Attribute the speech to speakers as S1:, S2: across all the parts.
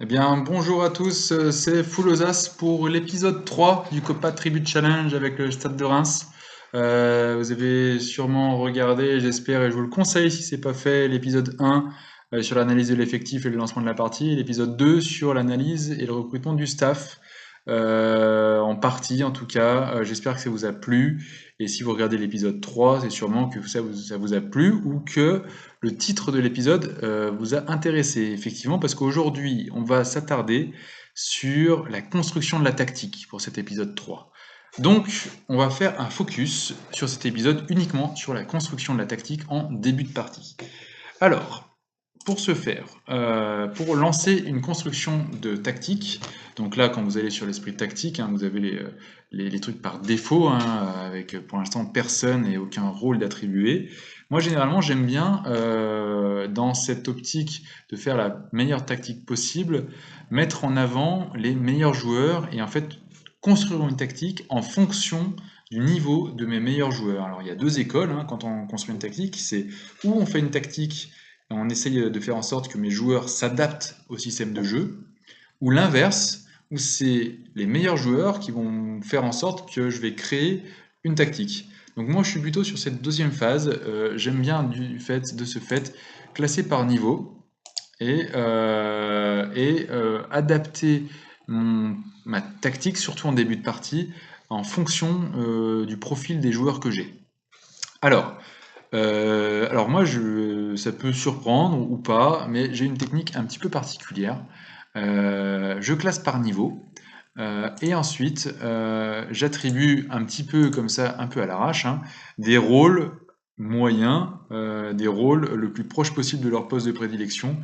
S1: Eh bien, bonjour à tous, c'est Foulosas pour l'épisode 3 du Copa Tribute Challenge avec le Stade de Reims. Vous avez sûrement regardé, j'espère, et je vous le conseille si c'est pas fait, l'épisode 1 sur l'analyse de l'effectif et le lancement de la partie, et l'épisode 2 sur l'analyse et le recrutement du staff. En partie en tout cas, j'espère que ça vous a plu. Et si vous regardez l'épisode 3, c'est sûrement que ça vous a plu ou que le titre de l'épisode vous a intéressé, effectivement, parce qu'aujourd'hui, on va s'attarder sur la construction de la tactique pour cet épisode 3. Donc, on va faire un focus sur cet épisode uniquement sur la construction de la tactique en début de partie. Alors, pour ce faire, pour lancer une construction de tactique, donc là, quand vous allez sur l'esprit tactique, hein, vous avez les trucs par défaut, hein, avec pour l'instant personne et aucun rôle d'attribuer. Moi, généralement, j'aime bien, dans cette optique de faire la meilleure tactique possible, mettre en avant les meilleurs joueurs et en fait construire une tactique en fonction du niveau de mes meilleurs joueurs. Alors, il y a deux écoles, hein, quand on construit une tactique, c'est où on fait une tactique on essaye de faire en sorte que mes joueurs s'adaptent au système de jeu, ou l'inverse, où c'est les meilleurs joueurs qui vont faire en sorte que je vais créer une tactique. Donc moi je suis plutôt sur cette deuxième phase, j'aime bien de ce fait classer par niveau et adapter ma tactique, surtout en début de partie, en fonction du profil des joueurs que j'ai. Alors, alors moi, ça peut surprendre ou pas, mais j'ai une technique un petit peu particulière. Je classe par niveau, et ensuite j'attribue un petit peu comme ça, un peu à l'arrache, hein, des rôles moyens, des rôles le plus proche possible de leur poste de prédilection,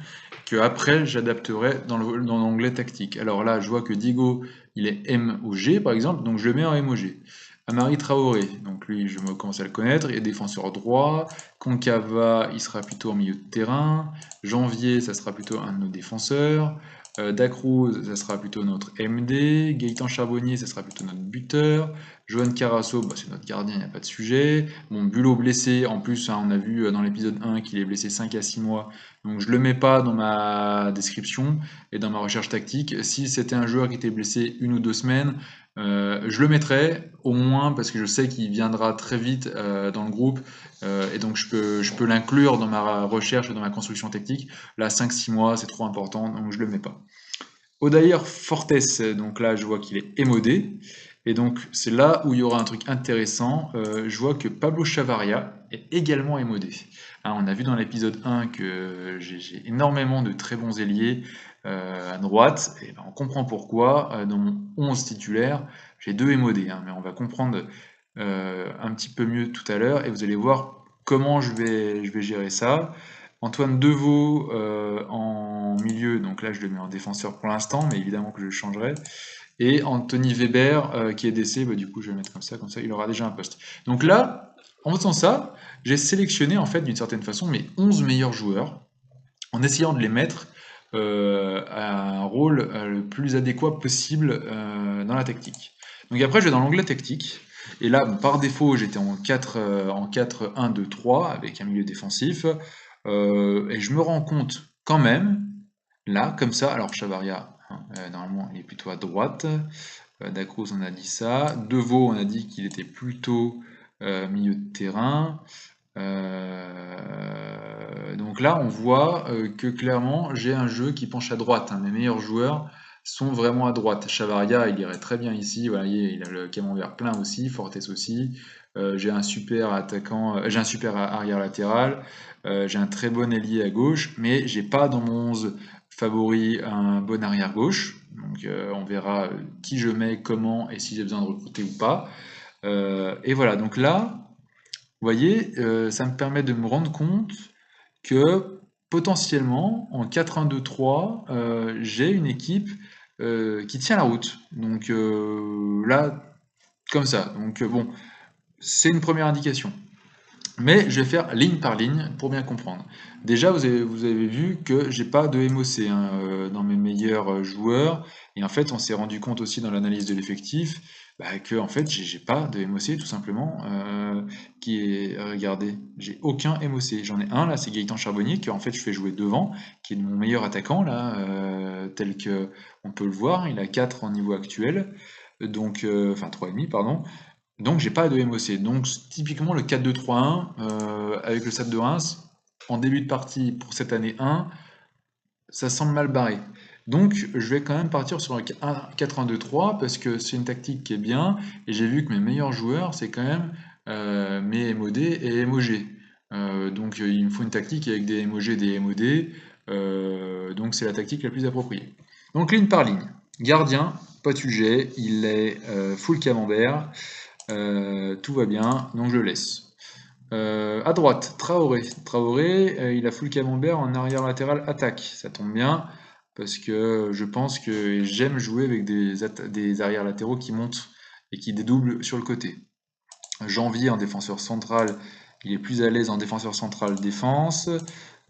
S1: que après j'adapterai dans l'onglet tactique. Alors là, je vois que Diego, il est M ou G par exemple, donc je le mets en M ou G. Amari Traoré, donc lui je me commence à le connaître, il est défenseur droit. Concava, il sera plutôt en milieu de terrain. Janvier, ça sera plutôt un de nos défenseurs. Dacruz, ça sera plutôt notre MD. Gaëtan Charbonnier, ça sera plutôt notre buteur. Johan Carasso, bah, c'est notre gardien, il n'y a pas de sujet. Bon, Bulot blessé, en plus, hein, on a vu dans l'épisode 1 qu'il est blessé 5 à 6 mois. Donc je ne le mets pas dans ma description et dans ma recherche tactique. Si c'était un joueur qui était blessé 1 ou 2 semaines, je le mettrais au moins parce que je sais qu'il viendra très vite dans le groupe et donc je peux l'inclure dans ma recherche et dans ma construction technique. Là, 5 6 mois, c'est trop important, donc je le mets pas. Odair Fortes, donc là, je vois qu'il est émodé. Et donc, c'est là où il y aura un truc intéressant. Je vois que Pablo Chavaria est également émodé. Hein, on a vu dans l'épisode 1 que j'ai énormément de très bons ailiers à droite. Et ben, on comprend pourquoi. Dans mon 11 titulaire, j'ai 2 émodés. Hein, mais on va comprendre un petit peu mieux tout à l'heure. Et vous allez voir comment je vais gérer ça. Antoine Deveau en milieu, donc là je le mets en défenseur pour l'instant, mais évidemment que je le changerai. Et Anthony Weber qui est DC, bah, du coup je vais le mettre comme ça il aura déjà un poste. Donc là, en faisant ça, j'ai sélectionné en fait d'une certaine façon mes 11 meilleurs joueurs, en essayant de les mettre à un rôle le plus adéquat possible dans la tactique. Donc après je vais dans l'onglet tactique, et là par défaut j'étais en 4-1-2-3 avec un milieu défensif. Et je me rends compte quand même, là, comme ça, alors Chavaria, hein, normalement, il est plutôt à droite. Dacruz, on a dit ça. Deveau, on a dit qu'il était plutôt milieu de terrain. Donc là, on voit que clairement, j'ai un jeu qui penche à droite, hein. Mes meilleurs joueurs sont vraiment à droite. Chavaria, il irait très bien ici. Voilà, il a le camembert plein aussi. Fortes aussi. J'ai un super attaquant, j'ai un super arrière latéral. J'ai un très bon ailier à gauche, mais j'ai pas dans mon 11 favori un bon arrière gauche. Donc on verra qui je mets, comment et si j'ai besoin de recruter ou pas. Et voilà, donc là, vous voyez, ça me permet de me rendre compte que potentiellement, en 4-1-2-3, j'ai une équipe qui tient la route. Donc là, comme ça. Donc bon, c'est une première indication. Mais je vais faire ligne par ligne pour bien comprendre. Déjà, vous avez vu que j'ai pas de MOC hein, dans mes meilleurs joueurs. Et en fait, on s'est rendu compte aussi dans l'analyse de l'effectif Que en fait j'ai pas de MOC tout simplement qui est regardez, j'ai aucun MOC. J'en ai un là, c'est Gaëtan Charbonnier que en fait je fais jouer devant, qui est mon meilleur attaquant là, tel que on peut le voir, il a 4 en niveau actuel, donc enfin 3,5 pardon. Donc j'ai pas de MOC. Donc typiquement le 4-2-3-1 avec le Stade de Reims en début de partie pour cette année 1, ça semble mal barré. Donc je vais quand même partir sur un 4-1-2-3 parce que c'est une tactique qui est bien et j'ai vu que mes meilleurs joueurs c'est quand même mes MOD et MOG. Donc il me faut une tactique avec des MOG et des MOD, donc c'est la tactique la plus appropriée. Donc ligne par ligne. Gardien, pas de sujet, il est full camembert, tout va bien, donc je le laisse. À droite, Traoré. Traoré, il a full camembert en arrière latéral attaque. Ça tombe bien, parce que je pense que j'aime jouer avec des arrières latéraux qui montent et qui dédoublent sur le côté. Janvier en défenseur central, il est plus à l'aise en défenseur central défense.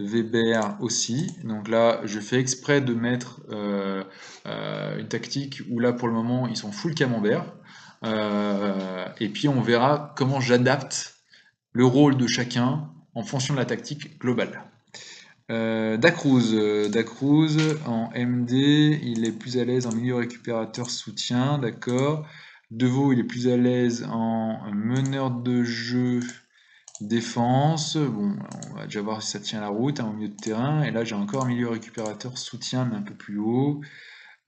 S1: Weber aussi. Donc là, je fais exprès de mettre une tactique où là, pour le moment, ils sont full camembert. Et puis on verra comment j'adapte le rôle de chacun en fonction de la tactique globale. Dacruz, Dacruz en MD, il est plus à l'aise en milieu récupérateur soutien, d'accord. Deveau, il est plus à l'aise en meneur de jeu défense. Bon, on va déjà voir si ça tient la route, au milieu de terrain. Et là, j'ai encore un milieu récupérateur soutien, mais un peu plus haut.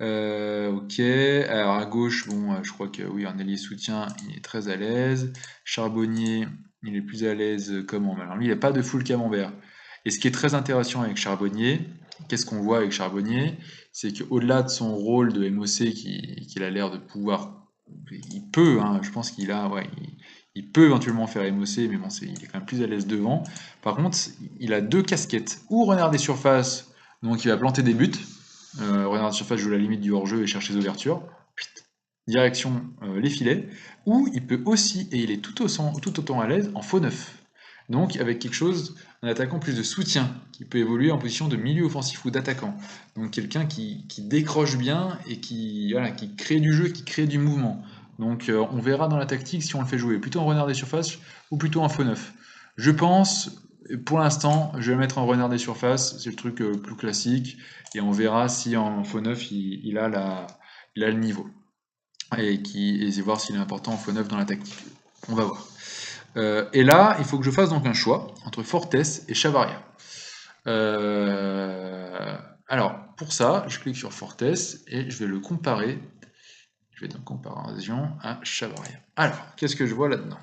S1: Ok, alors à gauche, bon, je crois que oui, en ailier soutien, il est très à l'aise. Charbonnier, il est plus à l'aise comment? Alors lui, il n'a pas de full camembert. Et ce qui est très intéressant avec Charbonnier, qu'est-ce qu'on voit avec Charbonnier? C'est qu'au-delà de son rôle de MOC qu'il a l'air de pouvoir, il peut, hein, je pense qu'il a, ouais, il peut éventuellement faire MOC, mais bon, il est quand même plus à l'aise devant. Par contre, il a deux casquettes, ou renard des surfaces, donc il va planter des buts. Renard de surface joue la limite du hors-jeu et cherche les ouvertures. Direction les filets. Ou il peut aussi, et il est tout autant à l'aise, en faux neuf. Donc avec quelque chose, un attaquant plus de soutien, qui peut évoluer en position de milieu offensif ou d'attaquant. Donc quelqu'un qui décroche bien et voilà, qui crée du jeu, qui crée du mouvement. Donc on verra dans la tactique si on le fait jouer plutôt en renard des surfaces ou plutôt en faux neuf. Je pense, pour l'instant, je vais mettre en renard des surfaces, c'est le truc plus classique, et on verra si en faux neuf il a le niveau. Et voir s'il est important en faux neuf dans la tactique. On va voir. Et là, il faut que je fasse donc un choix entre Fortes et Chavaria. Alors, pour ça, je clique sur Fortes et je vais le comparer. Je vais dans comparaison à Chavaria. Alors, qu'est-ce que je vois là-dedans?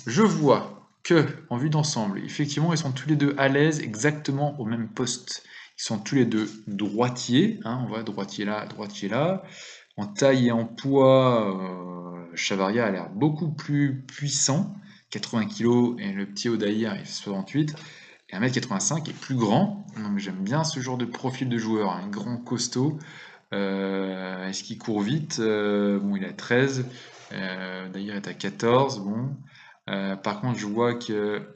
S1: Je vois que, en vue d'ensemble, effectivement, ils sont tous les deux à l'aise exactement au même poste. Ils sont tous les deux droitiers, hein, on voit droitier là, droitier là. En taille et en poids, Chavaria a l'air beaucoup plus puissant, 80 kg, et le petit Odaïr il fait 68, et 1m85 est plus grand. Donc j'aime bien ce genre de profil de joueur, un grand costaud. Est-ce qu'il court vite? Bon, il a 13, Odaïr est à 14, bon. Par contre, je vois que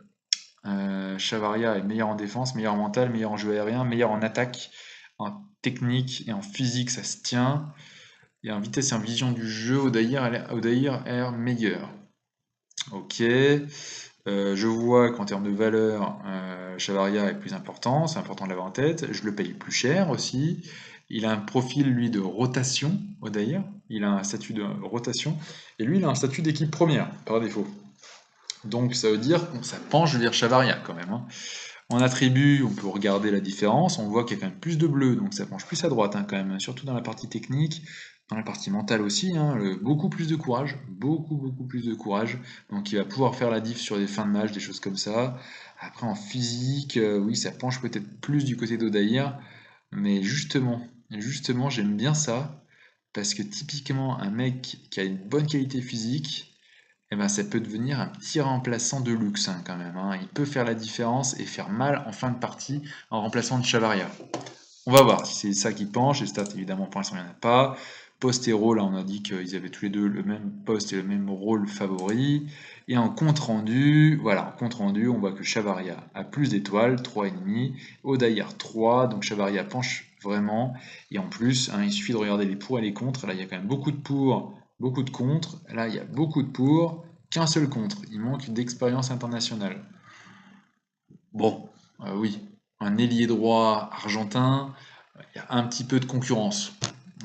S1: Chavaria est meilleur en défense, meilleur en mental, meilleur en jeu aérien, meilleur en attaque, en technique et en physique, ça se tient. Et en vitesse et en vision du jeu, Odaïr est meilleur. Ok. Je vois qu'en termes de valeur, Chavaria est plus important, c'est important de l'avoir en tête. Je le paye plus cher aussi. Il a un profil, lui, de rotation, Odaïr. Il a un statut de rotation. Et lui, il a un statut d'équipe première, par défaut. Donc ça veut dire que ça penche vers Chavaria quand même, hein. En attribut, on peut regarder la différence, on voit qu'il y a quand même plus de bleu, donc ça penche plus à droite, hein, quand même, surtout dans la partie technique, dans la partie mentale aussi, hein, beaucoup plus de courage, beaucoup plus de courage, donc il va pouvoir faire la diff sur des fins de match, des choses comme ça. Après en physique, oui, ça penche peut-être plus du côté d'Odaïr, mais justement, j'aime bien ça, parce que typiquement un mec qui a une bonne qualité physique, eh ben, ça peut devenir un petit remplaçant de luxe, hein, quand même, hein. Il peut faire la différence et faire mal en fin de partie en remplaçant de Chavaria. On va voir si c'est ça qui penche. Les stats, évidemment, pour l'instant, il n'y en a pas. Poste et rôle, là, on a dit qu'ils avaient tous les deux le même poste et le même rôle favori. Et en compte rendu, voilà, en compte rendu, on voit que Chavaria a plus d'étoiles, 3,5. Odaïr 3, donc Chavaria penche vraiment. Et en plus, hein, il suffit de regarder les pour et les contre. Là, il y a quand même beaucoup de pour, beaucoup de contre. Là, il y a beaucoup de pour, qu'un seul contre. Il manque d'expérience internationale. Bon, oui, un ailier droit argentin, il y a un petit peu de concurrence.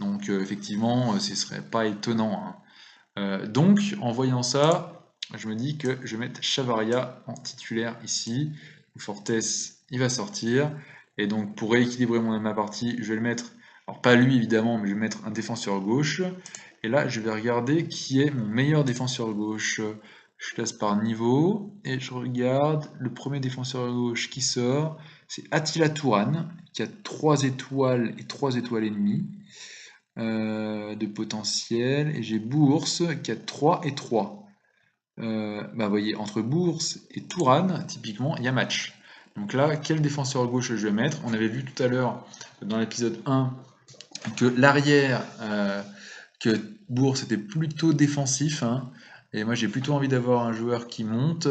S1: Donc, effectivement, ce serait pas étonnant, hein. Donc, en voyant ça, je me dis que je vais mettre Chavaria en titulaire ici. Fortes, il va sortir. Et donc, pour rééquilibrer ma partie, je vais le mettre, alors pas lui évidemment, mais je vais mettre un défenseur gauche. Et là, je vais regarder qui est mon meilleur défenseur gauche. Je classe par niveau et je regarde le premier défenseur gauche qui sort. C'est Attila Tourane, qui a 3 étoiles et 3 étoiles et demie de potentiel. Et j'ai Bourse qui a 3 et 3. Bah, vous voyez, entre Bourse et Tourane, typiquement, il y a match. Donc là, quel défenseur gauche je vais mettre? On avait vu tout à l'heure, dans l'épisode 1, que l'arrière, que Bourse était plutôt défensif, hein. Et moi, j'ai plutôt envie d'avoir un joueur qui monte.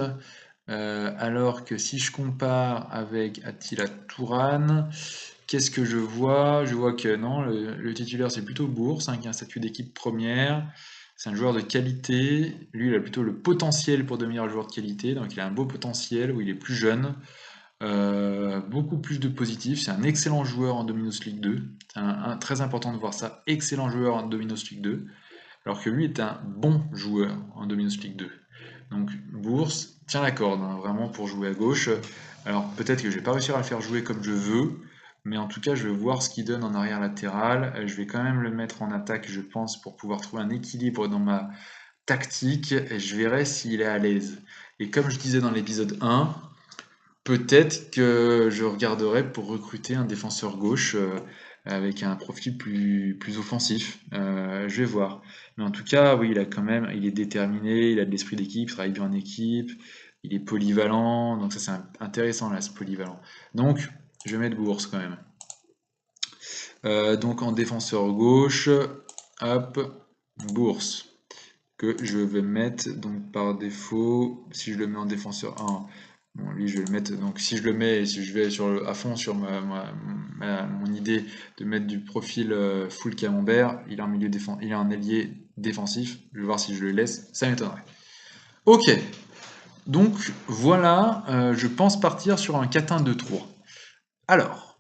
S1: Alors que si je compare avec Attila Tourane, qu'est-ce que je vois? Je vois que non, le titulaire c'est plutôt Bourse, hein, qui a un statut d'équipe première. C'est un joueur de qualité. Lui, il a plutôt le potentiel pour devenir un joueur de qualité. Donc, il a un beau potentiel où il est plus jeune. Beaucoup plus de positifs. C'est un excellent joueur en Dominos League 2. C'est très important de voir ça. Excellent joueur en Dominos League 2. Alors que lui est un bon joueur en Dominos League 2. Donc, Bourse tient la corde, hein, vraiment pour jouer à gauche. Alors, peut-être que je vais pas réussir à le faire jouer comme je veux. Mais en tout cas, je vais voir ce qu'il donne en arrière latéral. Je vais quand même le mettre en attaque, je pense, pour pouvoir trouver un équilibre dans ma tactique. Et je verrai s'il est à l'aise. Et comme je disais dans l'épisode 1, peut-être que je regarderai pour recruter un défenseur gauche avec un profil plus offensif. Je vais voir. Mais en tout cas, oui, il est déterminé, il a de l'esprit d'équipe, il travaille bien en équipe, il est polyvalent. Donc ça, c'est intéressant là, ce polyvalent. Donc, je vais mettre Bourse quand même. Donc en défenseur gauche, hop, Bourse, que je vais mettre donc par défaut, si je le mets en défenseur 1, bon lui je vais le mettre, donc si je le mets, si je vais à fond sur mon idée de mettre du profil full camembert, il a un ailier défensif, je vais voir si je le laisse, ça m'étonnerait. Ok, donc voilà, je pense partir sur un 4-1-2-3. Alors,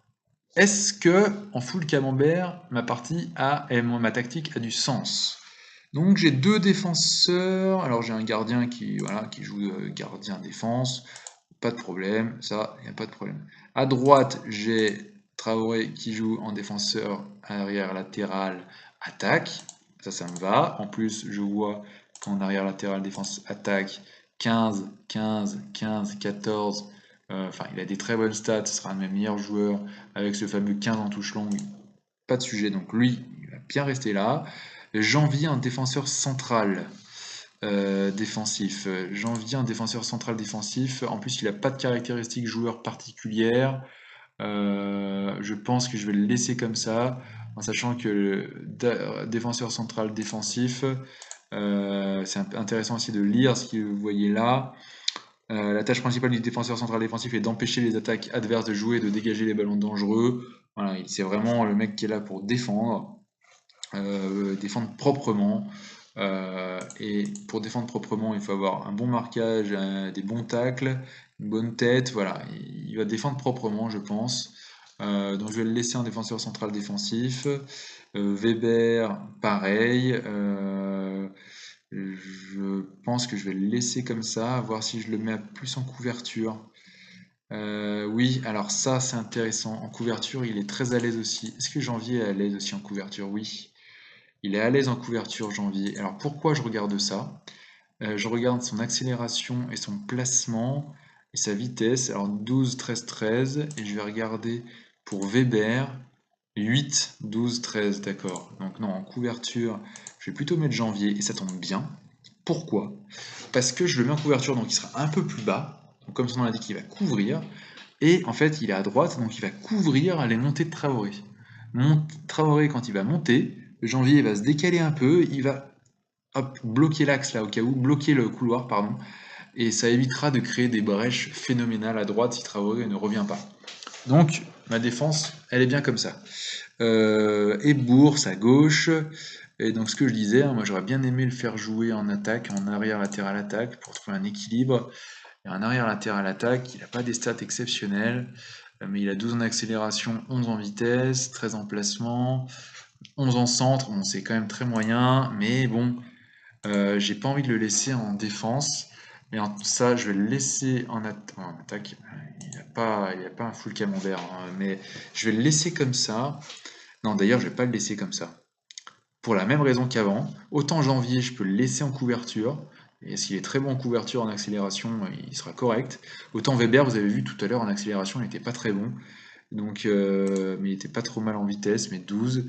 S1: est-ce que en full camembert, ma tactique a du sens? Donc j'ai deux défenseurs. Alors j'ai un gardien qui joue gardien défense, pas de problème, ça, il n'y a pas de problème. À droite, j'ai Traoré qui joue en défenseur arrière latéral attaque, ça me va. En plus, je vois qu'en arrière latéral défense attaque 15, 15, 15, 14. Enfin, il a des très bonnes stats, ce sera un de mes meilleurs joueurs avec ce fameux 15 en touche longue. Pas de sujet, donc lui, il va bien rester là. Janvier, un défenseur central défensif. Janvier, un défenseur central défensif. En plus, il n'a pas de caractéristiques joueur particulières. Je pense que je vais le laisser comme ça, en sachant que le défenseur central défensif, c'est intéressant aussi de lire ce que vous voyez là. La tâche principale du défenseur central défensif est d'empêcher les attaques adverses de jouer et de dégager les ballons dangereux. Voilà, c'est vraiment le mec qui est là pour défendre. Défendre proprement. Et pour défendre proprement, il faut avoir un bon marquage, des bons tacles, une bonne tête. Voilà, il va défendre proprement, je pense. Donc je vais le laisser en défenseur central défensif. Weber, pareil. Je pense que je vais le laisser comme ça, voir si je le mets plus en couverture. Oui, alors ça c'est intéressant. En couverture, il est très à l'aise aussi. Est-ce que Janvier est à l'aise aussi en couverture? Oui. Il est à l'aise en couverture, Janvier. Alors pourquoi je regarde ça? Je regarde son accélération et son placement et sa vitesse. Alors 12, 13, 13. Et je vais regarder pour Weber 8, 12, 13. D'accord. Donc non, en couverture, je vais plutôt mettre Janvier et ça tombe bien. Pourquoi? Parce que je le mets en couverture, donc il sera un peu plus bas. Donc comme son nom l'indique, il va couvrir. Et en fait, il est à droite, donc il va couvrir les montées de Traoré. Traoré, quand il va monter, Janvier va se décaler un peu, il va bloquer l'axe là, au cas où, bloquer le couloir, pardon, et ça évitera de créer des brèches phénoménales à droite si Traoré ne revient pas. Donc, ma défense, elle est bien comme ça. Et Bourse à gauche. Et donc ce que je disais, hein, moi j'aurais bien aimé le faire jouer en attaque, en arrière latéral attaque, pour trouver un équilibre. Et en arrière latéral attaque, il n'a pas des stats exceptionnelles, mais il a 12 en accélération, 11 en vitesse, 13 en placement, 11 en centre, bon c'est quand même très moyen, mais bon, j'ai pas envie de le laisser en défense. Mais ça, je vais le laisser en attaque. Il a pas un full camembert, hein, mais je vais le laisser comme ça. Non, d'ailleurs, je vais pas le laisser comme ça. Pour la même raison qu'avant. Autant Janvier, je peux le laisser en couverture. Et s'il est très bon en couverture, en accélération, il sera correct. Autant Weber, vous avez vu tout à l'heure, en accélération, il n'était pas très bon. Donc, mais il était pas trop mal en vitesse, mais 12.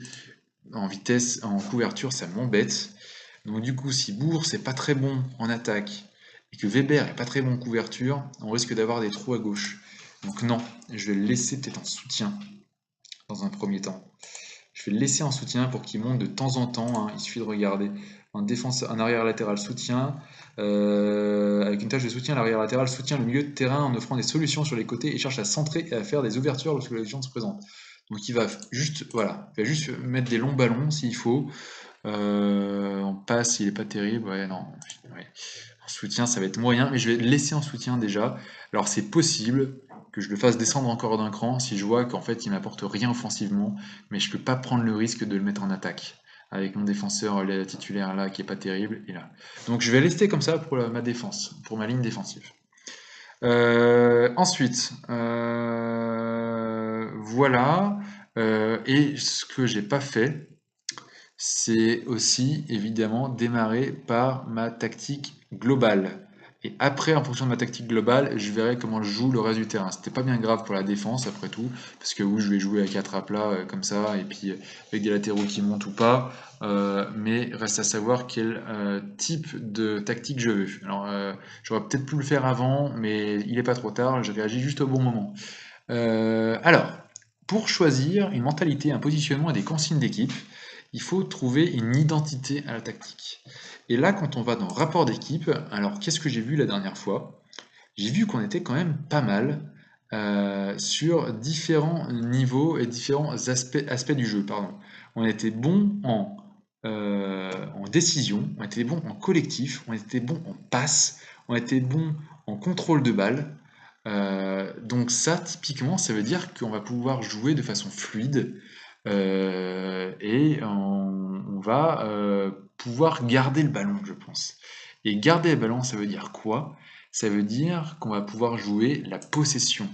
S1: En vitesse, en couverture, ça m'embête. Donc du coup, si Bourg c'est pas très bon en attaque et que Weber est pas très bon en couverture, on risque d'avoir des trous à gauche. Donc non, je vais le laisser peut-être en soutien dans un premier temps. Je vais le laisser en soutien pour qu'il monte de temps en temps, hein. Il suffit de regarder en défense, en arrière latéral soutien, avec une tâche de soutien, l'arrière latéral soutient le milieu de terrain en offrant des solutions sur les côtés et cherche à centrer et à faire des ouvertures lorsque l'occasion se présente. Donc il va juste, voilà, il va juste mettre des longs ballons s'il faut. En passe, il est pas terrible. Ouais, non. Ouais. En soutien, ça va être moyen, mais je vais le laisser en soutien déjà. Alors, c'est possible que je le fasse descendre encore d'un cran si je vois qu'en fait, il m'apporte rien offensivement, mais je peux pas prendre le risque de le mettre en attaque avec mon défenseur titulaire là qui est pas terrible et là. Donc, je vais rester comme ça pour ma défense, pour ma ligne défensive. Ensuite, voilà. Et ce que j'ai pas fait, c'est aussi évidemment démarrer par ma tactique globale. Et après, en fonction de ma tactique globale, je verrai comment je joue le reste du terrain. C'était pas bien grave pour la défense, après tout, parce que oui, je vais jouer à 4 à plat comme ça, et puis avec des latéraux qui montent ou pas. Mais reste à savoir quel type de tactique je veux. Alors, j'aurais peut-être pu le faire avant, mais il est pas trop tard, j'ai réagi juste au bon moment. Alors, pour choisir une mentalité, un positionnement et des consignes d'équipe, il faut trouver une identité à la tactique. Et là, quand on va dans rapport d'équipe, alors qu'est-ce que j'ai vu la dernière fois? J'ai vu qu'on était quand même pas mal sur différents niveaux et différents aspects du jeu, pardon. On était bon en décision, on était bon en collectif, on était bon en passe, on était bon en contrôle de balle. Donc ça, typiquement, ça veut dire qu'on va pouvoir jouer de façon fluide et on va pouvoir garder le ballon, je pense. Et garder le ballon, ça veut dire quoi? Ça veut dire qu'on va pouvoir jouer la possession.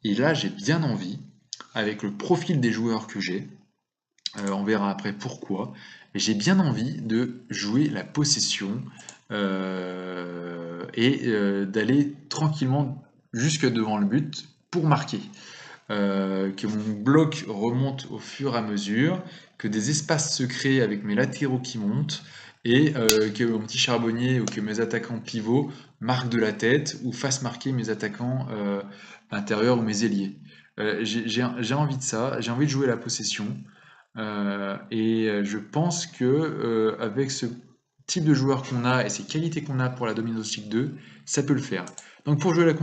S1: Et là, j'ai bien envie, avec le profil des joueurs que j'ai, on verra après pourquoi, mais j'ai bien envie de jouer la possession d'aller tranquillement jusque devant le but pour marquer. Que mon bloc remonte au fur et à mesure, que des espaces se créent avec mes latéraux qui montent, et que mon petit charbonnier ou que mes attaquants pivots marquent de la tête ou fassent marquer mes attaquants intérieurs ou mes ailiers. J'ai envie de ça, j'ai envie de jouer la possession, je pense que avec ce type de joueur qu'on a et ces qualités qu'on a pour la Domino's 2, ça peut le faire. Donc pour jouer la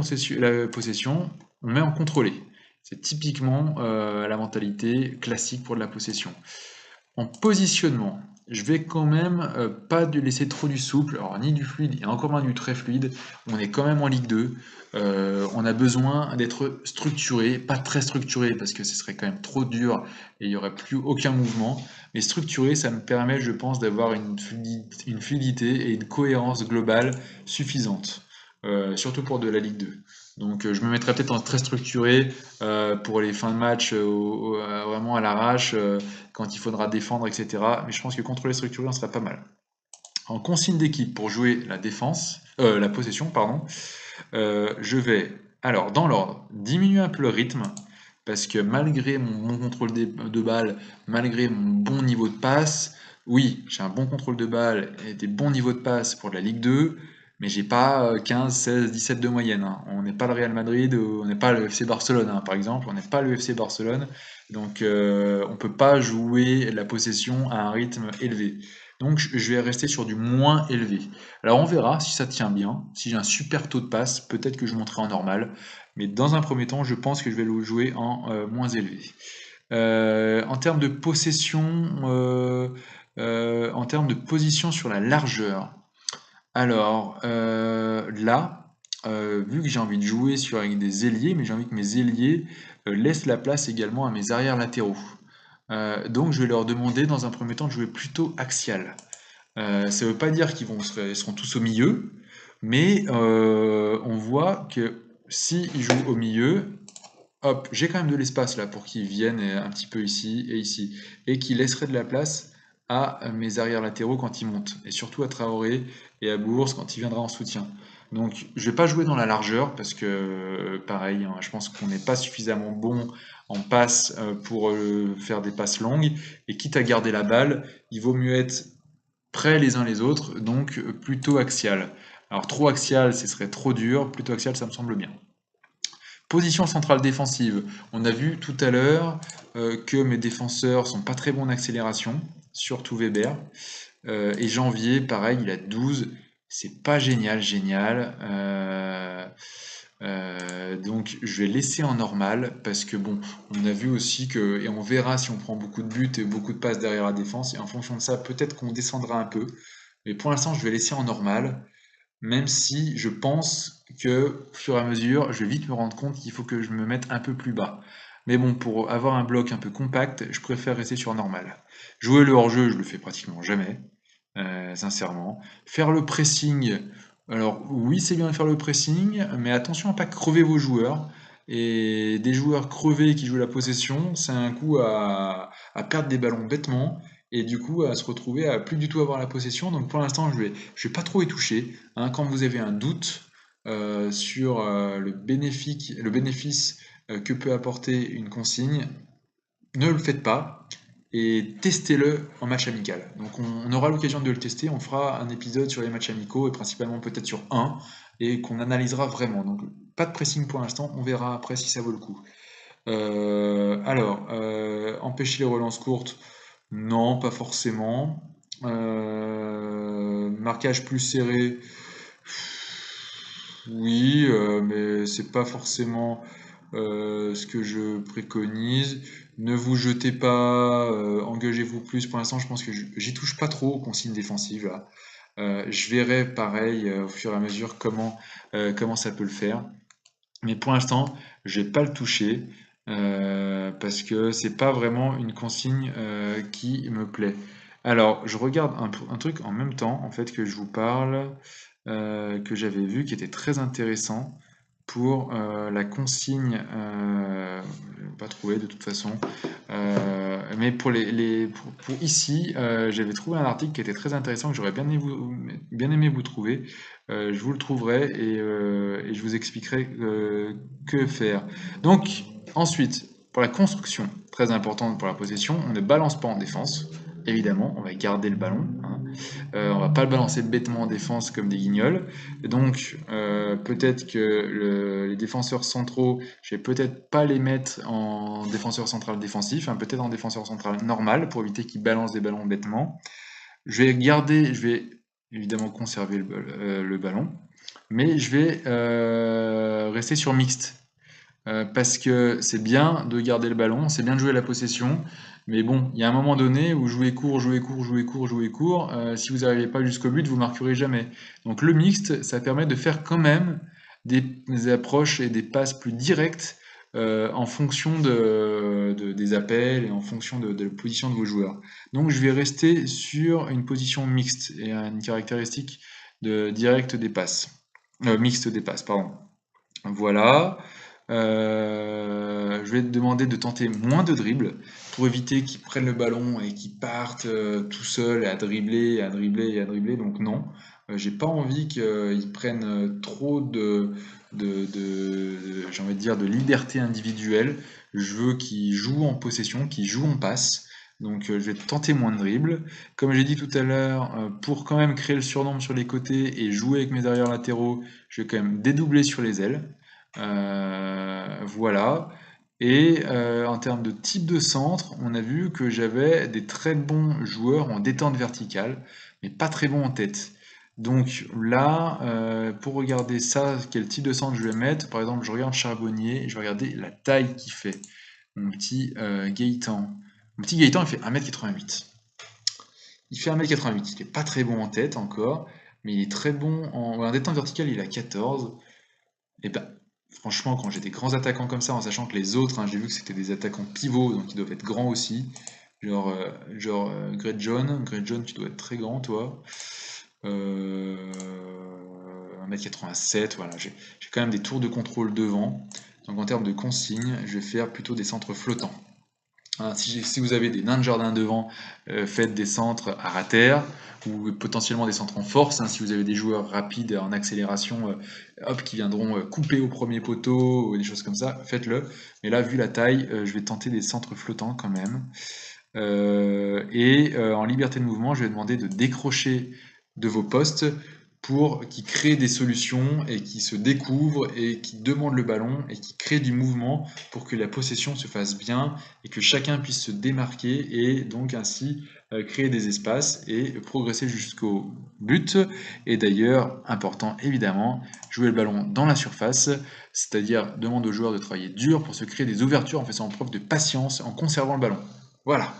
S1: possession, on met en contrôlé. C'est typiquement la mentalité classique pour de la possession. En positionnement, je vais quand même pas laisser trop du souple, alors ni du fluide et encore moins du très fluide. On est quand même en Ligue 2. On a besoin d'être structuré, pas très structuré parce que ce serait quand même trop dur et il n'y aurait plus aucun mouvement. Mais structuré, ça me permet, je pense, d'avoir une fluidité et une cohérence globale suffisante, surtout pour de la Ligue 2. Donc je me mettrais peut-être en très structuré pour les fins de match vraiment à l'arrache, quand il faudra défendre, etc. Mais je pense que contrôler structuré, on serait pas mal. En consigne d'équipe pour jouer la possession, pardon, je vais, alors dans l'ordre, diminuer un peu le rythme, parce que malgré mon bon contrôle de balle, malgré mon bon niveau de passe, oui, j'ai un bon contrôle de balle et des bons niveaux de passe pour de la Ligue 2, mais j'ai pas 15, 16, 17 de moyenne, hein. On n'est pas le Real Madrid, on n'est pas le FC Barcelone, hein, par exemple, on n'est pas le FC Barcelone, donc on peut pas jouer la possession à un rythme élevé. Donc je vais rester sur du moins élevé. Alors on verra si ça tient bien, si j'ai un super taux de passe, peut-être que je monterai en normal, mais dans un premier temps, je pense que je vais le jouer en moins élevé. En termes de possession, En termes de position sur la largeur. Alors, là, vu que j'ai envie de jouer avec des ailiers, mais j'ai envie que mes ailiers laissent la place également à mes arrières latéraux. Donc je vais leur demander dans un premier temps de jouer plutôt axial. Ça ne veut pas dire ils seront tous au milieu, mais on voit que s'ils jouent au milieu, hop, j'ai quand même de l'espace là pour qu'ils viennent un petit peu ici, et qu'ils laisseraient de la place à mes arrières latéraux quand ils montent, et surtout à Traoré et à Bourse quand il viendra en soutien. Donc je vais pas jouer dans la largeur parce que pareil, hein, je pense qu'on n'est pas suffisamment bon en passe pour faire des passes longues, et quitte à garder la balle, il vaut mieux être près les uns les autres, donc plutôt axial. Alors trop axial, ce serait trop dur, plutôt axial, ça me semble bien. Position centrale défensive. On a vu tout à l'heure que mes défenseurs sont pas très bons en accélération, surtout Weber. Et Janvier, pareil, il a 12. C'est pas génial. Donc je vais laisser en normal parce que bon, on a vu aussi que, et on verra si on prend beaucoup de buts et beaucoup de passes derrière la défense, et en fonction de ça, peut-être qu'on descendra un peu. Mais pour l'instant, je vais laisser en normal. Même si je pense que, au fur et à mesure, je vais vite me rendre compte qu'il faut que je me mette un peu plus bas. Mais bon, pour avoir un bloc un peu compact, je préfère rester sur normal. Jouer le hors-jeu, je le fais pratiquement jamais, sincèrement. Faire le pressing, alors oui, c'est bien de faire le pressing, mais attention à pas crever vos joueurs. Et des joueurs crevés qui jouent la possession, c'est un coup à perdre des ballons bêtement, et du coup à se retrouver à plus du tout avoir la possession. Donc pour l'instant, je vais pas trop y toucher, hein. Quand vous avez un doute sur le bénéfice que peut apporter une consigne, ne le faites pas et testez-le en match amical. Donc on aura l'occasion de le tester, on fera un épisode sur les matchs amicaux et principalement peut-être sur un, et qu'on analysera vraiment. Donc pas de pressing pour l'instant, on verra après si ça vaut le coup. Empêcher les relances courtes, non, pas forcément. Marquage plus serré, oui, mais c'est pas forcément ce que je préconise. Ne vous jetez pas, engagez-vous plus. Pour l'instant, je pense que j'y touche pas trop aux consignes défensives là. Je verrai pareil au fur et à mesure comment ça peut le faire. Mais pour l'instant, je vais pas le toucher parce que c'est pas vraiment une consigne qui me plaît. Alors, je regarde un truc en même temps, en fait, que je vous parle, que j'avais vu, qui était très intéressant pour la consigne. Je vais pas trouvé de toute façon. Mais pour ici, j'avais trouvé un article qui était très intéressant, que j'aurais bien aimé vous trouver. Je vous le trouverai et je vous expliquerai que faire. Donc, ensuite, pour la construction, très importante pour la possession, on ne balance pas en défense. Évidemment, on va garder le ballon, hein. On va pas le balancer bêtement en défense comme des guignols. Donc, peut-être que les défenseurs centraux, je vais peut-être pas les mettre en défenseur central défensif, hein, peut-être en défenseur central normal pour éviter qu'ils balancent des ballons bêtement. Je vais évidemment conserver le ballon, mais je vais rester sur mixte. Parce que c'est bien de garder le ballon, c'est bien de jouer la possession, mais bon, il y a un moment donné où jouer court, si vous n'arrivez pas jusqu'au but, vous marquerez jamais. Donc le mixte, ça permet de faire quand même des approches et des passes plus directes en fonction des appels et en fonction de la position de vos joueurs. Donc je vais rester sur une position mixte et une caractéristique directe des passes. Mixte des passes, pardon. Voilà. Je vais te demander de tenter moins de dribbles pour éviter qu'ils prennent le ballon et qu'ils partent tout seuls à dribbler, à dribbler et à dribbler. Donc non, j'ai pas envie qu'ils prennent trop j'ai envie de dire, de liberté individuelle. Je veux qu'ils jouent en possession, qu'ils jouent en passe. Donc je vais tenter moins de dribbles. Comme j'ai dit tout à l'heure, pour quand même créer le surnombre sur les côtés et jouer avec mes arrières latéraux, je vais quand même dédoubler sur les ailes. Voilà. Et en termes de type de centre, on a vu que j'avais des très bons joueurs en détente verticale, mais pas très bons en tête. Donc là, pour regarder ça, quel type de centre je vais mettre, par exemple, je regarde Charbonnier, je vais regarder la taille qu'il fait. Mon petit Gaëtan. Mon petit Gaëtan, il fait 1m88. Il fait 1m88, il est pas très bon en tête encore, mais il est très bon en détente verticale, il a 14. Et ben, franchement, quand j'ai des grands attaquants comme ça, en sachant que les autres, hein, j'ai vu que c'était des attaquants pivots, donc ils doivent être grands aussi. Great John, tu dois être très grand, toi. 1m87, voilà, j'ai quand même des tours de contrôle devant. Donc en termes de consignes, je vais faire plutôt des centres flottants. Hein, si vous avez des nains de jardin devant, faites des centres à terre, ou potentiellement des centres en force, hein, si vous avez des joueurs rapides en accélération, hop, qui viendront couper au premier poteau, ou des choses comme ça, faites-le. Mais là, vu la taille, je vais tenter des centres flottants quand même. En liberté de mouvement, je vais demander de décrocher de vos postes pour qu'ils créent des solutions et qui se découvrent et qui demandent le ballon et qui créent du mouvement pour que la possession se fasse bien et que chacun puisse se démarquer et donc ainsi créer des espaces et progresser jusqu'au but. Et d'ailleurs, important évidemment, jouer le ballon dans la surface, c'est-à-dire demande aux joueurs de travailler dur pour se créer des ouvertures en faisant preuve de patience, en conservant le ballon. Voilà.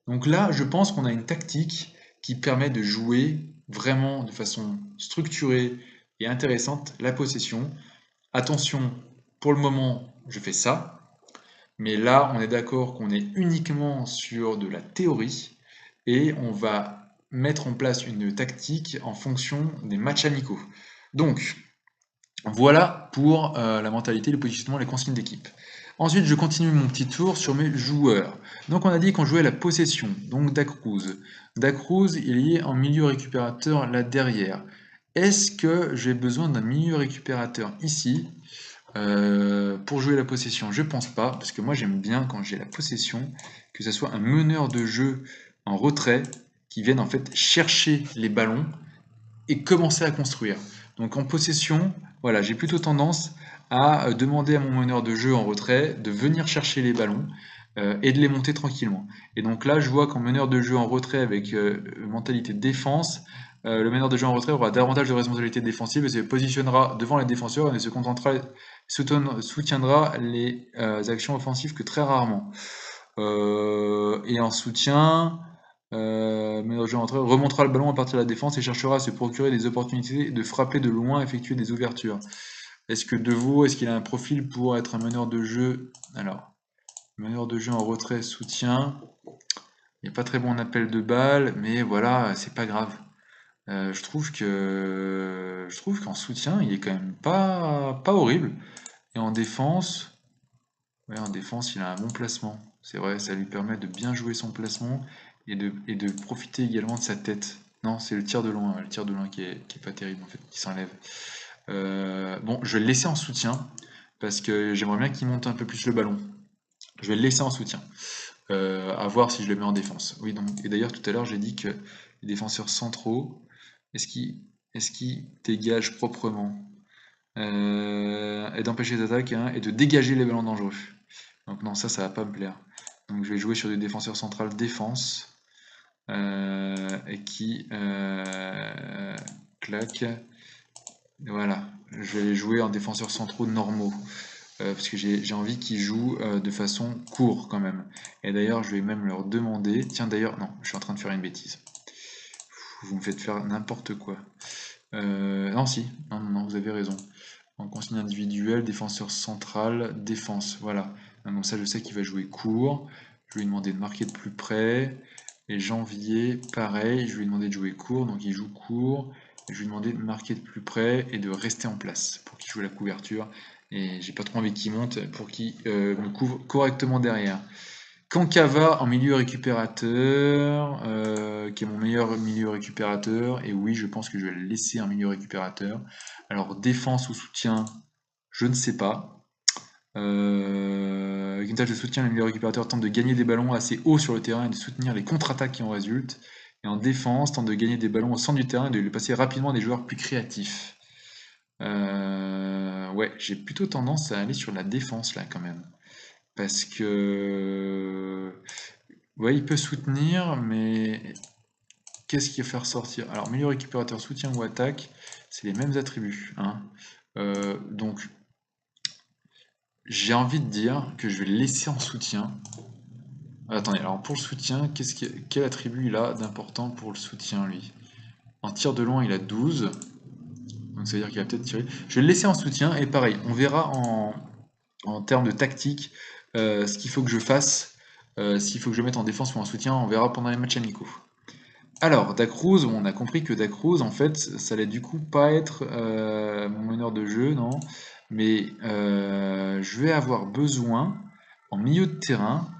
S1: Donc là, je pense qu'on a une tactique qui permet de jouer vraiment de façon structurée et intéressante la possession. Attention, pour le moment, je fais ça, mais là, on est d'accord qu'on est uniquement sur de la théorie et on va mettre en place une tactique en fonction des matchs amicaux. Donc, voilà pour la mentalité, le positionnement, les consignes d'équipe. Ensuite, je continue mon petit tour sur mes joueurs. Donc, on a dit qu'on jouait la possession, donc Dacruz. Dacruz, il est en milieu récupérateur là derrière. Est-ce que j'ai besoin d'un milieu récupérateur ici pour jouer la possession? Je pense pas, parce que moi j'aime bien quand j'ai la possession, que ce soit un meneur de jeu en retrait qui vienne en fait chercher les ballons et commencer à construire. Donc en possession, voilà, j'ai plutôt tendance à demander à mon meneur de jeu en retrait de venir chercher les ballons et de les monter tranquillement. Et donc là, je vois qu'en meneur de jeu en retrait avec mentalité de défense, le meneur de jeu en retrait aura davantage de responsabilités défensives et se positionnera devant les défenseurs et ne se soutiendra les actions offensives que très rarement. Et en soutien, meneur de jeu en retrait remontera le ballon à partir de la défense et cherchera à se procurer des opportunités de frapper de loin, effectuer des ouvertures. Est-ce que Deveau, est-ce qu'il a un profil pour être un meneur de jeu? Alors, meneur de jeu en retrait, soutien. Il n'est pas très bon en appel de balle, mais voilà, c'est pas grave. Je trouve qu'en soutien, il est quand même pas horrible. Et en défense, ouais, en défense, il a un bon placement. C'est vrai, ça lui permet de bien jouer son placement et de profiter également de sa tête. Non, c'est le tir de loin qui est pas terrible en fait, qui s'enlève. Bon, je vais le laisser en soutien parce que j'aimerais bien qu'il monte un peu plus le ballon. Je vais le laisser en soutien. À voir si je le mets en défense. Oui, donc, et d'ailleurs, tout à l'heure, j'ai dit que les défenseurs centraux, est-ce qu'ils dégagent proprement et d'empêcher les attaques hein, et de dégager les ballons dangereux. Donc non, ça va pas me plaire. Donc je vais jouer sur des défenseurs centrales défense et qui claque. Voilà, je vais les jouer en défenseurs centraux normaux. Parce que j'ai envie qu'ils jouent de façon courte quand même. Et d'ailleurs, je vais même leur demander... Tiens, d'ailleurs, non, je suis en train de faire une bêtise. Vous me faites faire n'importe quoi. Non, si, non, vous avez raison. En consigne individuelle, défenseur central, défense, voilà. Donc ça, je sais qu'il va jouer court. Je vais lui demander de marquer de plus près. Et Janvier, pareil, je vais lui demander de jouer court, donc il joue court. Et je vais lui demander de marquer de plus près et de rester en place pour qu'il joue la couverture. Et j'ai pas trop envie qu'il monte pour qu'il me couvre correctement derrière. Kankava en milieu récupérateur, qui est mon meilleur milieu récupérateur, et oui, je pense que je vais le laisser en milieu récupérateur. Alors, défense ou soutien, je ne sais pas. Avec une tâche de soutien, le milieu récupérateur tente de gagner des ballons assez haut sur le terrain et de soutenir les contre-attaques qui en résultent. Et en défense, tente de gagner des ballons au centre du terrain et de lui passer rapidement à des joueurs plus créatifs. Ouais, j'ai plutôt tendance à aller sur la défense là quand même. Parce que... Ouais, il peut soutenir, mais qu'est-ce qu'il va faire sortir? Alors, milieu récupérateur, soutien ou attaque, c'est les mêmes attributs. Hein. Donc, j'ai envie de dire que je vais le laisser en soutien. Attendez, alors pour le soutien, quel attribut il a d'important pour le soutien, lui? En tir de loin, il a 12. Donc ça veut dire qu'il va peut-être tirer. Je vais le laisser en soutien, et pareil, on verra en termes de tactique ce qu'il faut que je fasse. S'il faut que je mette en défense ou en soutien, on verra pendant les matchs amicaux. Alors, Dacruz, on a compris que Dacruz, en fait, ça allait du coup pas être mon meneur de jeu, non. Mais je vais avoir besoin, en milieu de terrain,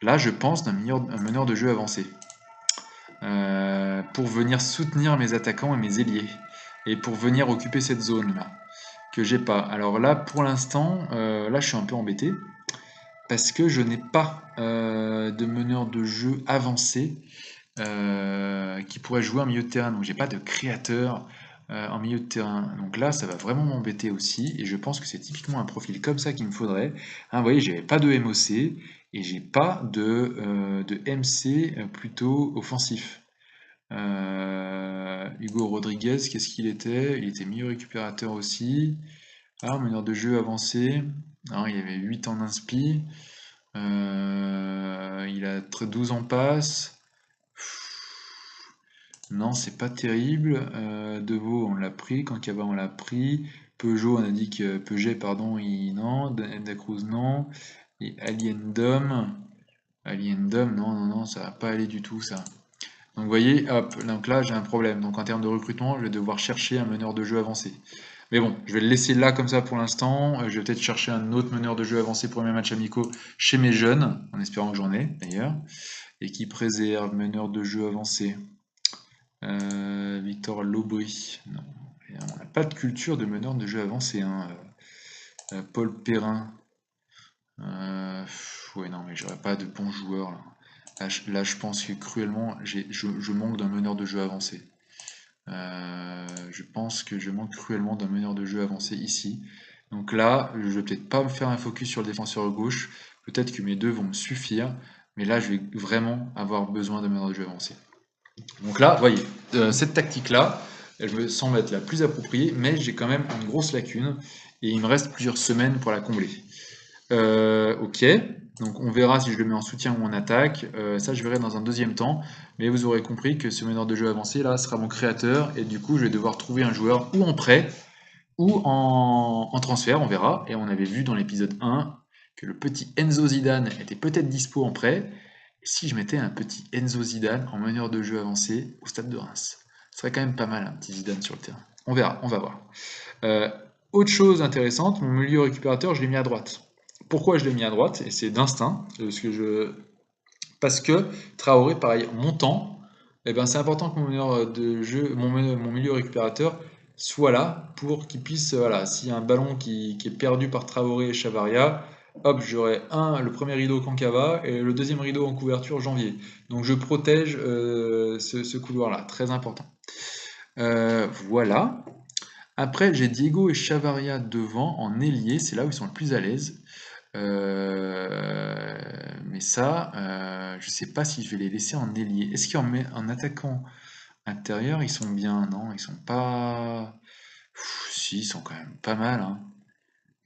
S1: là je pense d'un meneur de jeu avancé. Pour venir soutenir mes attaquants et mes ailiers. Et pour venir occuper cette zone-là, que j'ai pas. Alors là, pour l'instant, là je suis un peu embêté, parce que je n'ai pas de meneur de jeu avancé qui pourrait jouer en milieu de terrain. Donc j'ai pas de créateur en milieu de terrain. Donc là, ça va vraiment m'embêter aussi. Et je pense que c'est typiquement un profil comme ça qu'il me faudrait. Hein, vous voyez, j'avais pas de MOC et j'ai pas de MC plutôt offensif. Hugo Rodriguez, qu'est-ce qu'il était? Il était milieu récupérateur aussi. Ah, meneur de jeu avancé. Non, il avait 8 en inspi. Il a 12 en passe. Non, c'est pas terrible. Deveau, on l'a pris. Kankava, on l'a pris. Peugeot, on a dit que Peugeot, pardon, non. Dacruz, non. Et Aliendom. Aliendom, non, non, non, ça va pas aller du tout, ça. Donc vous voyez, hop, donc là j'ai un problème. Donc en termes de recrutement, je vais devoir chercher un meneur de jeu avancé. Mais bon, je vais le laisser là comme ça pour l'instant. Je vais peut-être chercher un autre meneur de jeu avancé pour mes matchs amicaux chez mes jeunes, en espérant que j'en ai d'ailleurs. Et qui préserve meneur de jeu avancé. Victor Lobry. Non, on n'a pas de culture de meneur de jeu avancé. Hein. Paul Perrin. Ouais, non, mais j'aurais pas de bons joueurs là. Là, je pense que cruellement, je manque d'un meneur de jeu avancé. Je pense que je manque cruellement d'un meneur de jeu avancé ici. Donc là, je vais peut-être pas me faire un focus sur le défenseur gauche. Peut-être que mes deux vont me suffire. Mais là, je vais vraiment avoir besoin d'un meneur de jeu avancé. Donc là, vous voyez, cette tactique-là, elle me semble être la plus appropriée, mais j'ai quand même une grosse lacune. Et il me reste plusieurs semaines pour la combler. Ok, donc on verra si je le mets en soutien ou en attaque, ça je verrai dans un deuxième temps, mais vous aurez compris que ce meneur de jeu avancé là sera mon créateur, et du coup je vais devoir trouver un joueur ou en prêt, ou en transfert, on verra, et on avait vu dans l'épisode 1 que le petit Enzo Zidane était peut-être dispo en prêt, et si je mettais un petit Enzo Zidane en meneur de jeu avancé au stade de Reims, ce serait quand même pas mal un petit Zidane sur le terrain, on verra, on va voir. Euh, Autre chose intéressante, mon milieu récupérateur je l'ai mis à droite. Pourquoi je l'ai mis à droite? Et c'est d'instinct, parce que Traoré, pareil, montant, eh ben, c'est important que mon meneur de jeu, mon milieu récupérateur soit là pour qu'il puisse, voilà, s'il y a un ballon qui est perdu par Traoré et Chavaria, hop, j'aurai le premier rideau Kankava et le deuxième rideau en couverture Janvier. Donc je protège ce couloir-là, très important. Voilà. Après, j'ai Diego et Chavaria devant en ailier, c'est là où ils sont le plus à l'aise. Mais ça, je sais pas si je vais les laisser en ailier. Est-ce qu'en attaquant intérieur, ils sont bien? Non, ils sont pas. Si, ils sont quand même pas mal, hein.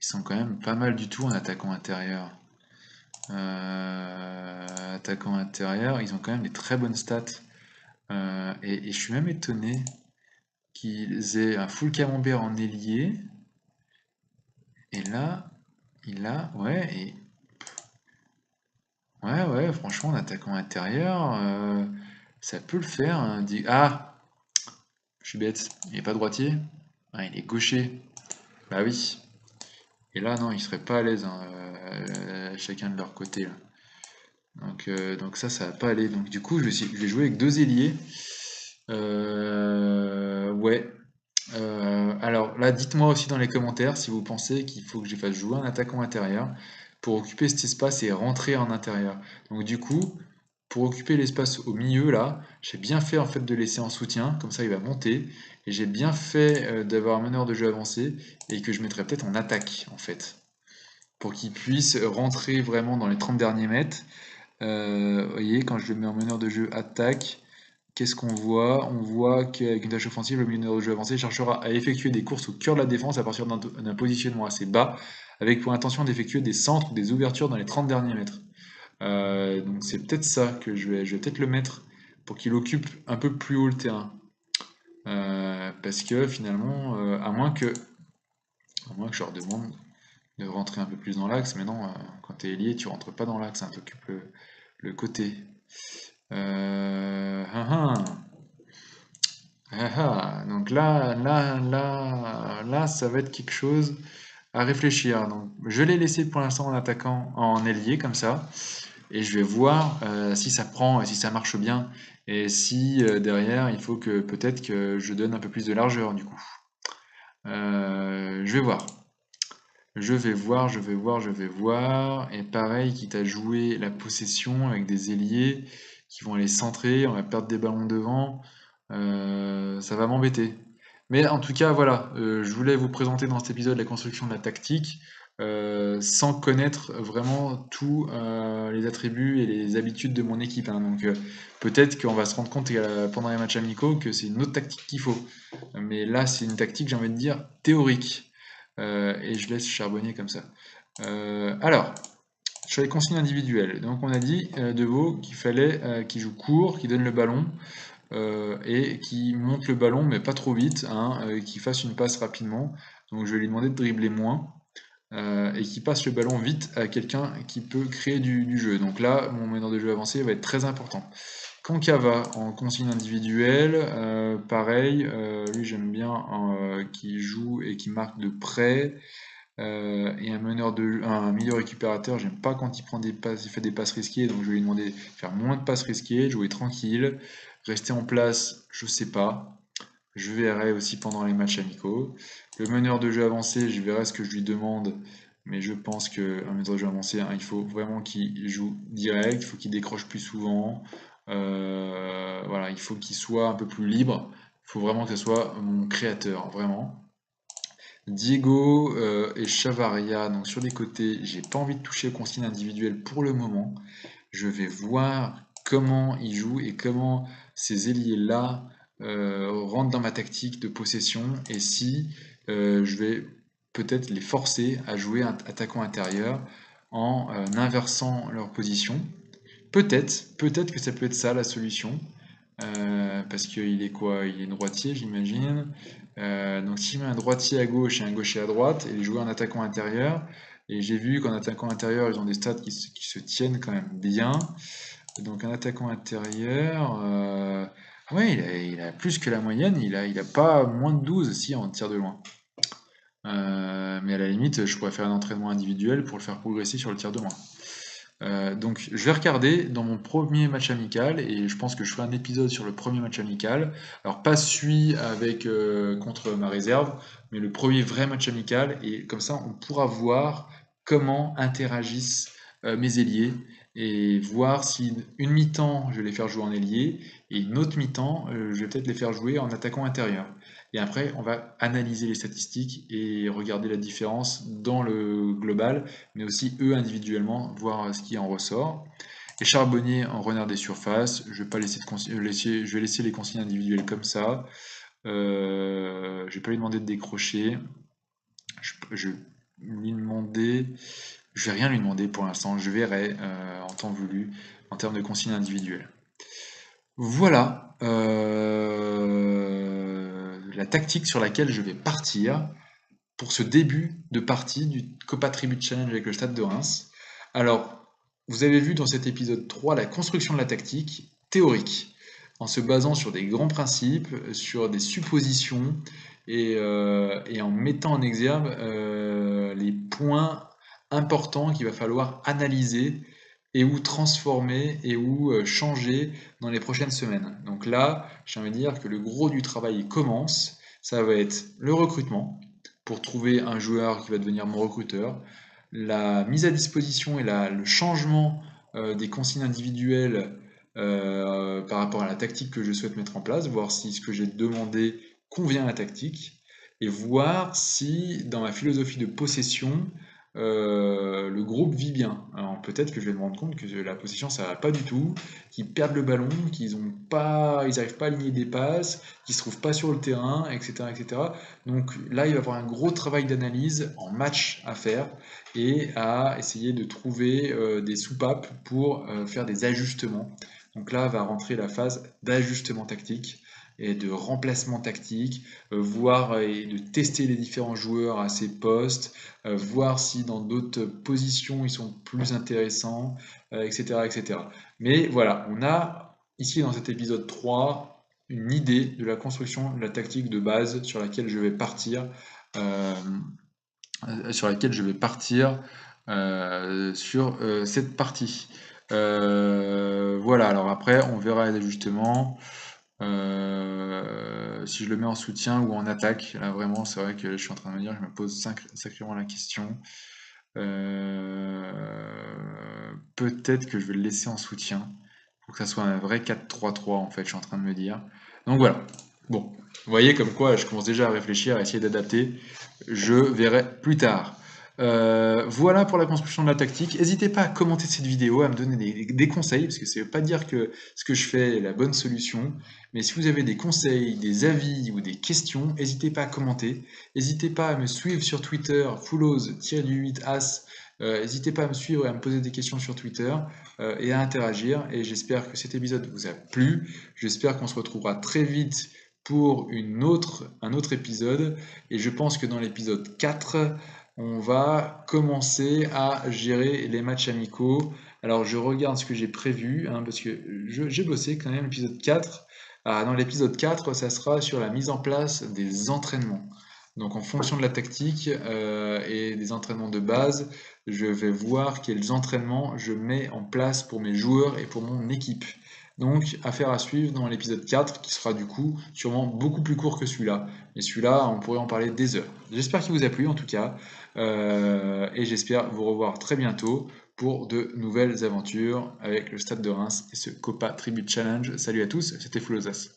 S1: Ils sont quand même pas mal du tout en attaquant intérieur. Attaquant intérieur, ils ont quand même des très bonnes stats. Et je suis même étonné qu'ils aient un full camembert en ailier. Et là, ouais, ouais, franchement, en attaquant intérieur, ça peut le faire. Hein. Ah, je suis bête, il n'est pas droitier. Ah, il est gaucher. Bah oui. Et là, non, il serait pas à l'aise, hein, chacun de leur côté. Là. Donc ça va pas aller. Donc du coup, je vais jouer avec deux ailiers. Ouais. Alors là, dites-moi aussi dans les commentaires si vous pensez qu'il faut que je fasse jouer un attaquant intérieur pour occuper cet espace et rentrer en intérieur. Donc du coup, pour occuper l'espace au milieu là, j'ai bien fait en fait de laisser en soutien, comme ça il va monter, et j'ai bien fait d'avoir un meneur de jeu avancé et que je mettrais peut-être en attaque en fait, pour qu'il puisse rentrer vraiment dans les 30 derniers mètres. Vous voyez, quand je le mets en meneur de jeu attaque, qu'est-ce qu'on voit? On voit qu'avec une tâche offensive, le meneur de jeu avancé cherchera à effectuer des courses au cœur de la défense à partir d'un positionnement assez bas, avec pour intention d'effectuer des centres ou des ouvertures dans les 30 derniers mètres. Donc c'est peut-être ça que je vais peut-être le mettre pour qu'il occupe un peu plus haut le terrain. Parce que finalement, à moins que je leur demande de rentrer un peu plus dans l'axe, mais non, quand t'es ailier, tu rentres pas dans l'axe, hein, t'occupes le côté. Ah, ah. Ah, ah. Donc là, ça va être quelque chose à réfléchir. Donc, je l'ai laissé pour l'instant en attaquant, en ailier comme ça, et je vais voir si ça prend, et si ça marche bien, et si derrière il faut que peut-être que je donne un peu plus de largeur du coup. Je vais voir. Je vais voir. Et pareil, quitte à jouer la possession avec des ailiers qui vont aller centrer, on va perdre des ballons devant, ça va m'embêter. Mais en tout cas, voilà, je voulais vous présenter dans cet épisode la construction de la tactique, sans connaître vraiment tous les attributs et les habitudes de mon équipe, hein. Donc peut-être qu'on va se rendre compte pendant les matchs amicaux que c'est une autre tactique qu'il faut. Mais là, c'est une tactique, j'ai envie de dire, théorique. Et je laisse Charbonnier comme ça. Alors, sur les consignes individuelles, donc on a dit De Vaux qu'il fallait qu'il joue court, qu'il donne le ballon et qu'il monte le ballon, mais pas trop vite, hein, qu'il fasse une passe rapidement. Donc je vais lui demander de dribbler moins et qu'il passe le ballon vite à quelqu'un qui peut créer du jeu. Donc là, mon meneur de jeu avancé va être très important. Kankava en consigne individuelle, pareil, lui j'aime bien qui joue et qui marque de près. Et un milieu récupérateur, j'aime pas quand il prend des passes, il fait des passes risquées, donc je vais lui demander de faire moins de passes risquées, jouer tranquille, rester en place, je sais pas. Je verrai aussi pendant les matchs amicaux. Le meneur de jeu avancé, je verrai ce que je lui demande, mais je pense qu'un meneur de jeu avancé, hein, il faut vraiment qu'il joue direct, il faut qu'il décroche plus souvent. Voilà, il faut qu'il soit un peu plus libre. Il faut vraiment que ce soit mon créateur, vraiment. Diego et Chavaria, donc sur les côtés, j'ai pas envie de toucher aux consignes individuelles pour le moment. Je vais voir comment ils jouent et comment ces ailiers-là rentrent dans ma tactique de possession et si je vais peut-être les forcer à jouer un attaquant intérieur en inversant leur position. Peut-être que ça peut être ça la solution. Parce qu'il est quoi? Il est droitier, j'imagine. Donc si je mets un droitier à gauche et un gaucher à droite, et jouer un attaquant intérieur, et j'ai vu qu'en attaquant intérieur, ils ont des stats qui se tiennent quand même bien. Donc un attaquant intérieur, ouais, il a plus que la moyenne, il a pas moins de 12 si en tir de loin. Mais à la limite, je pourrais faire un entraînement individuel pour le faire progresser sur le tir de loin. Donc je vais regarder dans mon premier match amical et je pense que je ferai un épisode sur le premier match amical. Alors pas celui avec contre ma réserve, mais le premier vrai match amical et comme ça on pourra voir comment interagissent mes ailiers et voir si une mi-temps je vais les faire jouer en ailier et une autre mi-temps je vais peut-être les faire jouer en attaquant intérieur. Et après on va analyser les statistiques et regarder la différence dans le global mais aussi eux individuellement, voir ce qui en ressort. Et Charbonnier en renard des surfaces, je vais pas je vais laisser les consignes individuelles comme ça. Je vais pas lui demander de décrocher. Je vais lui demander, je vais rien lui demander pour l'instant. Je verrai en temps voulu en termes de consignes individuelles. Voilà la tactique sur laquelle je vais partir pour ce début de partie du Copa Tribute Challenge avec le Stade de Reims. Alors, vous avez vu dans cet épisode 3 la construction de la tactique théorique, en se basant sur des grands principes, sur des suppositions, et en mettant en exergue les points importants qu'il va falloir analyser et ou transformer et ou changer dans les prochaines semaines. Donc là, j'ai envie de dire que le gros du travail commence. Ça va être le recrutement, pour trouver un joueur qui va devenir mon recruteur, la mise à disposition et le changement des consignes individuelles par rapport à la tactique que je souhaite mettre en place, voir si ce que j'ai demandé convient à la tactique, et voir si dans ma philosophie de possession, le groupe vit bien. Alors peut-être que je vais me rendre compte que la possession ça va pas du tout, qu'ils perdent le ballon, ils n'arrivent pas à aligner des passes, qu'ils se trouvent pas sur le terrain, etc., etc. Donc là, il va y avoir un gros travail d'analyse en match à faire et à essayer de trouver des soupapes pour faire des ajustements. Donc là va rentrer la phase d'ajustement tactique et de remplacement tactique, voir et de tester les différents joueurs à ces postes, voir si dans d'autres positions ils sont plus intéressants, etc., etc. Mais voilà, on a ici dans cet épisode 3 une idée de la construction de la tactique de base sur laquelle je vais partir, euh, sur cette partie. Voilà, alors après on verra les ajustements. Si je le mets en soutien ou en attaque, là vraiment c'est vrai que je suis en train de me dire, je me pose sacrément la question. Peut-être que je vais le laisser en soutien pour que ça soit un vrai 4-3-3 en fait, je suis en train de me dire. Donc voilà. Bon, vous voyez comme quoi je commence déjà à réfléchir, à essayer d'adapter. Je verrai plus tard. Voilà pour la construction de la tactique. N'hésitez pas à commenter cette vidéo, à me donner des conseils, parce que ça ne veut pas dire que ce que je fais est la bonne solution. Mais si vous avez des conseils, des avis ou des questions, n'hésitez pas à commenter. N'hésitez pas à me suivre sur Twitter, fullos-8as. N'hésitez pas à me suivre et à me poser des questions sur Twitter et à interagir. Et j'espère que cet épisode vous a plu. J'espère qu'on se retrouvera très vite pour un autre épisode. Et je pense que dans l'épisode 4, on va commencer à gérer les matchs amicaux. Alors je regarde ce que j'ai prévu, hein, parce que j'ai bossé quand même l'épisode 4. Dans l'épisode 4, ça sera sur la mise en place des entraînements. Donc en fonction de la tactique et des entraînements de base, je vais voir quels entraînements je mets en place pour mes joueurs et pour mon équipe. Donc affaire à suivre dans l'épisode 4 qui sera du coup sûrement beaucoup plus court que celui-là. Et celui-là, on pourrait en parler des heures. J'espère qu'il vous a plu en tout cas. Et j'espère vous revoir très bientôt pour de nouvelles aventures avec le Stade de Reims et ce Copa Tribute Challenge. Salut à tous, c'était Foulosas.